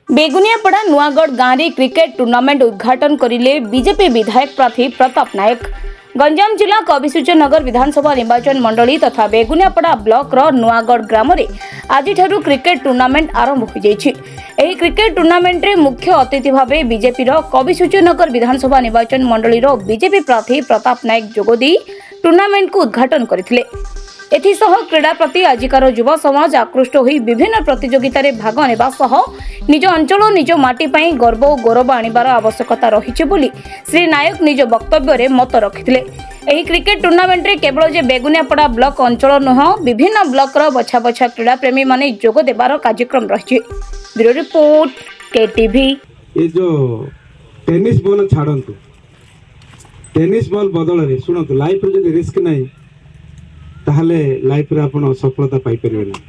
बेगुनियापड़ा नुआगढ़ गाँव में cricket tournament उद्घाटन करिले बीजेपी विधायक प्रार्थी प्रताप नायक। गंजाम जिला कविसूर्य नगर विधानसभा निर्वाचन मंडली तथा बेगुनियापड़ा ब्लॉक रो नुआगढ़ ग्राम में आज क्रिकेट टूर्नामेंट आरंभ हो जाइछि। एही क्रिकेट टूर्नामेंट रे मुख्य अतिथि भावे बीजेपी रो कविसूर्य नगर विधानसभा निर्वाचन मंडली रो बीजेपी प्रार्थी प्रताप नायक जोगदी टूर्नामेंट को उद्घाटन करथिले। एथिसह क्रीड़ा प्रति आजिकार युवा समाज आकृष्ट होई विभिन्न प्रतियोगिता रे भाग नेबा सह निज अंचल निज माटी पई गर्व और गौरव आनिबार आवश्यकता रहिछि बोली श्री नायक निज वक्तव्य रे मत रखिथिले। एही क्रिकेट टूर्नामेंट रे केवल जे बेगुनियापड़ा ब्लॉक अंचल नुह विभिन्न ब्लॉक रो बछा बछा क्रीड़ा प्रेमी माने जोग देबार कार्यक्रम रहिछि। Bureau report KTV. ये जो टेनिस बॉल छाड़ंतु, टेनिस बॉल बदल रे सुनंतु लाइफ रे जदि रिस्क नाही ताहले लाइफ रे आपण सफलता पाई परिबे ना।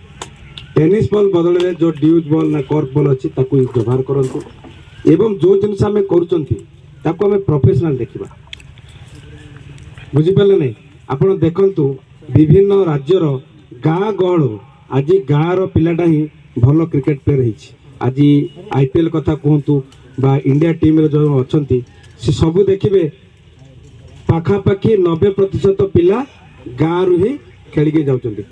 टेनिस बॉल बदल रे जो ड्यूज बॉल ना कॉर्क बॉल अछि ताकू व्यवहार करंतु एवं जो जिनस हमें करूचंती ताकू हमें प्रोफेशनल देखिबा। बुझी पाले नै आपण देखंतु विभिन्न राज्यर गाँ गहळ आज गाँ रो पिलाटा ही भलो क्रिकेट प्लेयर हिछि। आज आईपीएल कथा कहतु बा इंडिया टीम रे जो अछंती से सब देखिबे पाखापाखि 90% पिला गाँ रु ही खेल के जाउचंती।